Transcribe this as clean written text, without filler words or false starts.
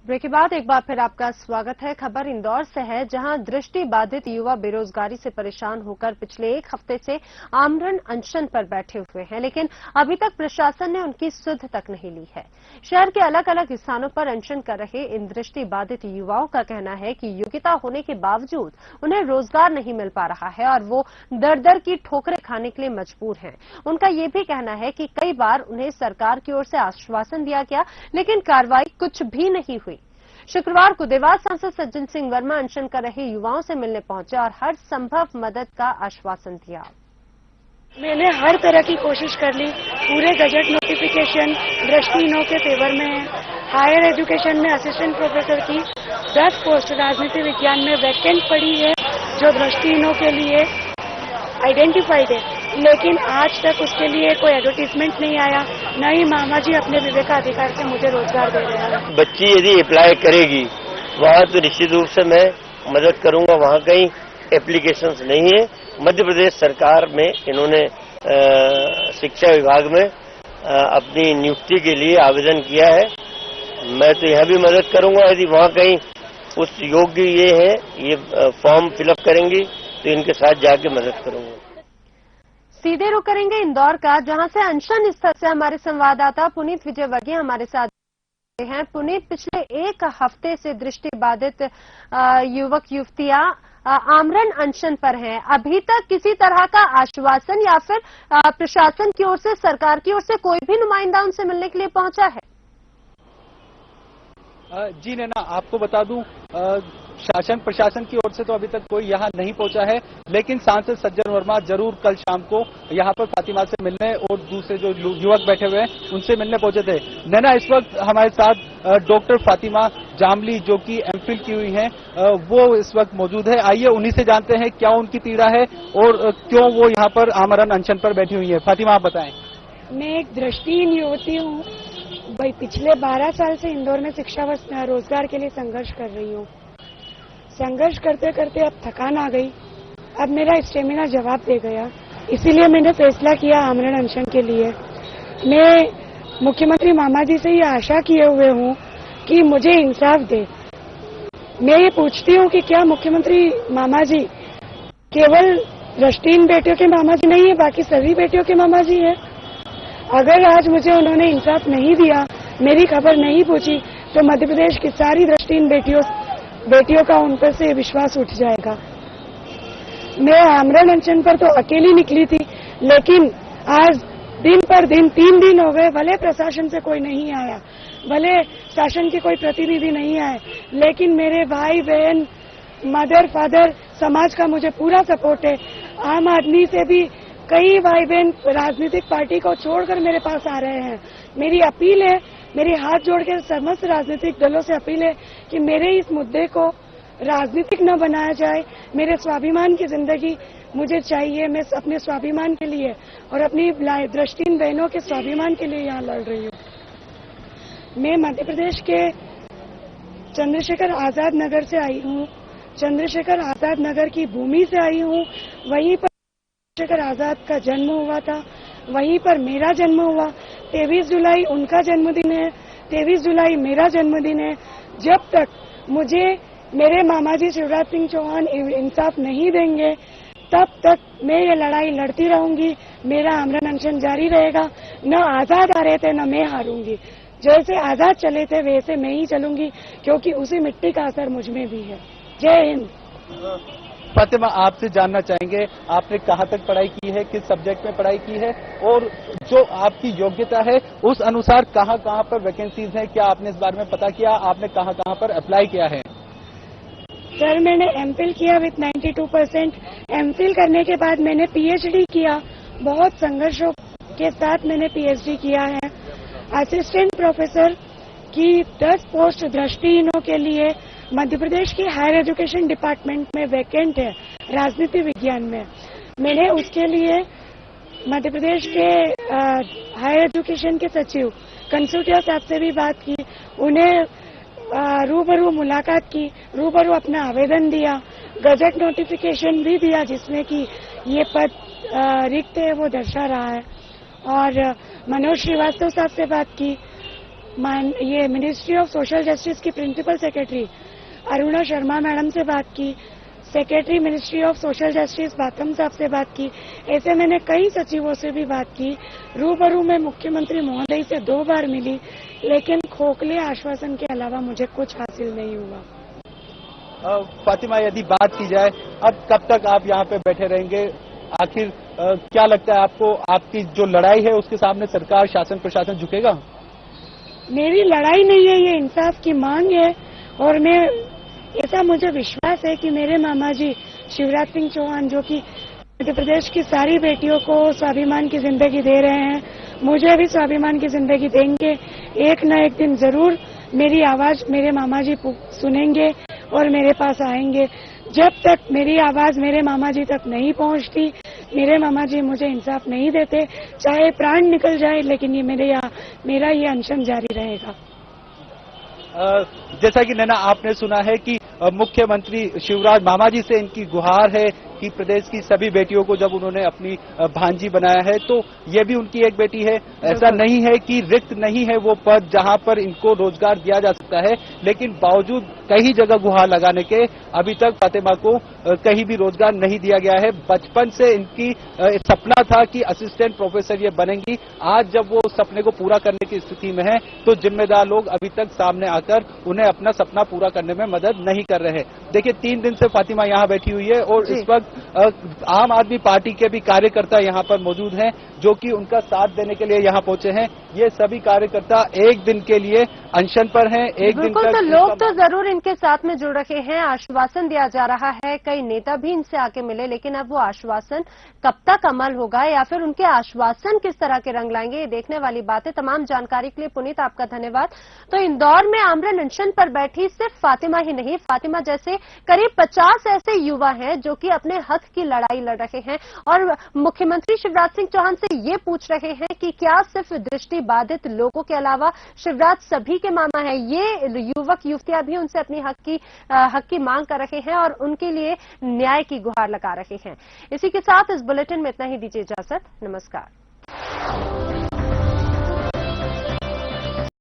Break के बाद एक बार फिर आपका स्वागत है। खबर इंदौर से है, जहां दृष्टि बाधित युवा बेरोजगारी से परेशान होकर पिछले एक हफ्ते से आमरण अनशन पर बैठे हुए हैं, लेकिन अभी तक प्रशासन ने उनकी सुध तक नहीं ली है। शहर के अलग अलग स्थानों पर अनशन कर रहे इन दृष्टि बाधित युवाओं का कहना है कि योग्यता होने के बावजूद उन्हें रोजगार नहीं मिल पा रहा है और वो दर दर की ठोकरें खाने के लिए मजबूर हैं। उनका ये भी कहना है कि कई बार उन्हें सरकार की ओर से आश्वासन दिया गया, लेकिन कार्रवाई कुछ भी नहीं हुई। शुक्रवार को देवास सांसद सज्जन सिंह वर्मा अनशन कर रहे युवाओं से मिलने पहुंचे और हर संभव मदद का आश्वासन दिया। मैंने हर तरह की कोशिश कर ली। पूरे गजट नोटिफिकेशन दृष्टिहीनों के फेवर में है। हायर एजुकेशन में असिस्टेंट प्रोफेसर की 10 पोस्ट राजनीति विज्ञान में वैकेंट पड़ी है, जो दृष्टिहीनों के लिए आइडेंटिफाइड है, लेकिन आज तक उसके लिए कोई एडवर्टीजमेंट नहीं आया। न ही मामा जी अपने विवेकाधिकार से मुझे रोजगार दे रहे हैं। बच्ची यदि अप्लाई करेगी वहाँ तो निश्चित रूप से मैं मदद करूंगा। वहाँ कहीं एप्लीकेशंस नहीं है। मध्य प्रदेश सरकार में इन्होंने शिक्षा विभाग में अपनी नियुक्ति के लिए आवेदन किया है। मैं तो यहाँ भी मदद करूंगा। यदि वहाँ कहीं उस योग्य ये है, ये फॉर्म फिलअप करेंगी तो इनके साथ जाके मदद करूंगा। सीधे रुख करेंगे इंदौर का, जहां से अनशन स्थल से हमारे संवाददाता पुनीत विजयवर्गीय हमारे साथ हैं। पुनीत, पिछले एक हफ्ते से दृष्टि बाधित युवक युवतियां आमरण अनशन पर हैं। अभी तक किसी तरह का आश्वासन या फिर प्रशासन की ओर से, सरकार की ओर से कोई भी नुमाइंदा उनसे मिलने के लिए पहुंचा है? जी नैना, आपको बता दूं, शासन प्रशासन की ओर से तो अभी तक कोई यहाँ नहीं पहुंचा है, लेकिन सांसद सज्जन वर्मा जरूर कल शाम को यहाँ पर फातिमा से मिलने और दूसरे जो युवक बैठे हुए हैं उनसे मिलने पहुंचे थे। नैना, इस वक्त हमारे साथ डॉक्टर फातिमा जामली, जो कि एमफिल की हुई हैं, वो इस वक्त मौजूद है। आइए उन्हीं से जानते हैं क्या उनकी पीड़ा है और क्यों वो यहाँ पर आमरण अनशन पर बैठी हुई है। फातिमा, आप बताएं। मैं एक दृष्टिहीन युवती हूँ। भाई पिछले 12 साल से इंदौर में शिक्षा व रोजगार के लिए संघर्ष कर रही हूँ। संघर्ष करते करते अब थकान आ गई। अब मेरा स्टेमिना जवाब दे गया, इसीलिए मैंने फैसला किया आमरण अनशन के लिए। मैं मुख्यमंत्री मामा जी से ये आशा किए हुए हूँ कि मुझे इंसाफ दे। मैं ये पूछती हूँ कि क्या मुख्यमंत्री मामा जी केवल दृष्टिहीन बेटियों के मामा जी नहीं है, बाकी सभी बेटियों के मामा जी है? अगर आज मुझे उन्होंने इंसाफ नहीं दिया, मेरी खबर नहीं पूछी, तो मध्य प्रदेश की सारी दृष्टिहीन बेटियों का उन पर से विश्वास उठ जाएगा। मैं आमरण अनशन पर तो अकेली निकली थी, लेकिन आज दिन पर दिन 3 दिन हो गए, भले प्रशासन से कोई नहीं आया, भले शासन के कोई प्रतिनिधि नहीं आए, लेकिन मेरे भाई बहन, मदर फादर, समाज का मुझे पूरा सपोर्ट है। आम आदमी से भी कई भाई बहन राजनीतिक पार्टी को छोड़कर मेरे पास आ रहे हैं। मेरी अपील है, मेरी हाथ जोड़ के समस्त राजनीतिक दलों से अपील है कि मेरे इस मुद्दे को राजनीतिक न बनाया जाए। मेरे स्वाभिमान की जिंदगी मुझे चाहिए। मैं अपने स्वाभिमान के लिए और अपनी दृष्टिहीन बहनों के स्वाभिमान के लिए यहाँ लड़ रही हूँ। मैं मध्य प्रदेश के चंद्रशेखर आजाद नगर से आई हूँ। चंद्रशेखर आजाद नगर की भूमि से आई हूँ। वहीं पर चंद्रशेखर आजाद का जन्म हुआ था, वहीं पर मेरा जन्म हुआ। 23 जुलाई उनका जन्मदिन है, 23 जुलाई मेरा जन्मदिन है। जब तक मुझे मेरे मामा जी शिवराज सिंह चौहान इंसाफ नहीं देंगे, तब तक मैं ये लड़ाई लड़ती रहूंगी। मेरा आमरण अनशन जारी रहेगा। न आजाद आ रहे थे, न मैं हारूंगी। जैसे आजाद चले थे वैसे मैं ही चलूंगी, क्योंकि उसी मिट्टी का असर मुझ में भी है। जय हिंद। फातिमा, आपसे जानना चाहेंगे, आपने कहाँ तक पढ़ाई की है, किस सब्जेक्ट में पढ़ाई की है, और जो आपकी योग्यता है उस अनुसार कहाँ कहाँ पर वैकेंसीज हैं? क्या आपने इस बारे में पता किया? आपने कहाँ कहाँ पर अप्लाई किया है? सर, मैंने एमफिल किया विथ 92%। एमफिल करने के बाद मैंने पीएचडी किया। बहुत संघर्षों के साथ मैंने पीएचडी किया है। असिस्टेंट प्रोफेसर की 10 पोस्ट दृष्टिहीनों के लिए मध्य प्रदेश की हायर एजुकेशन डिपार्टमेंट में वैकेंट है, राजनीति विज्ञान में। मैंने उसके लिए मध्य प्रदेश के हायर एजुकेशन के सचिव कंसुटिया साहब से भी बात की, उन्हें रूबरू मुलाकात की, रूबरू अपना आवेदन दिया, गजट नोटिफिकेशन भी दिया जिसमें कि ये पद रिक्त है वो दर्शा रहा है, और मनोज श्रीवास्तव साहब से बात की। ये मिनिस्ट्री ऑफ सोशल जस्टिस की principal secretary Aruna Sharma madam से बात की, secretary ministry of social justice बातम साहब से बात की, ऐसे मैंने कई सचिवों से भी बात की। रूबरू में मुख्यमंत्री महोदय से 2 बार मिली, लेकिन खोखले आश्वासन के अलावा मुझे कुछ हासिल नहीं हुआ। फातिमा, यदि बात की जाए, अब कब तक आप यहाँ पे बैठे रहेंगे? आखिर क्या लगता है आपको, आपकी जो लड़ाई है उसके सामने सरकार, शासन प्रशासन झुकेगा? मेरी लड़ाई नहीं है, ये इंसाफ की मांग है। और मैं ऐसा मुझे विश्वास है कि मेरे मामा जी शिवराज सिंह चौहान, जो कि मध्य प्रदेश की सारी बेटियों को स्वाभिमान की जिंदगी दे रहे हैं, मुझे भी स्वाभिमान की जिंदगी देंगे। एक न एक दिन जरूर मेरी आवाज मेरे मामा जी सुनेंगे और मेरे पास आएंगे। जब तक मेरी आवाज मेरे मामा जी तक नहीं पहुंचती, मेरे मामा जी मुझे इंसाफ नहीं देते, चाहे प्राण निकल जाए, लेकिन ये मेरा ये अनशन जारी रहेगा। जैसा कि नैना आपने सुना है कि मुख्यमंत्री शिवराज मामा जी से इनकी गुहार है कि प्रदेश की सभी बेटियों को जब उन्होंने अपनी भांजी बनाया है तो ये भी उनकी एक बेटी है। ऐसा नहीं है कि रिक्त नहीं है वो पद जहां पर इनको रोजगार दिया जा सकता है, लेकिन बावजूद कई जगह गुहार लगाने के अभी तक फातिमा को कहीं भी रोजगार नहीं दिया गया है। बचपन से इनकी सपना था कि असिस्टेंट प्रोफेसर ये बनेंगी। आज जब वो सपने को पूरा करने की स्थिति में है तो जिम्मेदार लोग अभी तक सामने आकर उन्हें अपना सपना पूरा करने में मदद नहीं कर रहे हैं। देखिए, 3 दिन से फातिमा यहाँ बैठी हुई है और इस वक्त आम आदमी पार्टी के भी कार्यकर्ता यहाँ पर मौजूद हैं जो कि उनका साथ देने के लिए यहाँ पहुंचे हैं। ये सभी कार्यकर्ता एक दिन के लिए अनशन पर हैं। एक दिन तक तो लोग तो जरूर इनके साथ में जुड़ रहे हैं, आश्वासन दिया जा रहा है, कई नेता भी इनसे आके मिले, लेकिन अब वो आश्वासन कब तक अमल होगा या फिर उनके आश्वासन किस तरह के रंग लाएंगे, ये देखने वाली बात है। तमाम जानकारी के लिए पुनीत आपका धन्यवाद। तो इंदौर में आमरण अनशन पर बैठी सिर्फ फातिमा ही नहीं, फातिमा जैसे करीब 50 ऐसे युवा हैं जो कि अपने हक की लड़ाई लड़ रहे हैं और मुख्यमंत्री शिवराज सिंह चौहान से ये पूछ रहे हैं कि क्या सिर्फ दृष्टि बाधित लोगों के अलावा शिवराज सभी के मामा है। ये युवक युवतियां भी उनसे अपनी हक की मांग कर रहे हैं और उनके लिए न्याय की गुहार लगा रहे हैं। इसी के साथ इस बुलेटिन में इतना ही, दीजिए इजाजत, नमस्कार।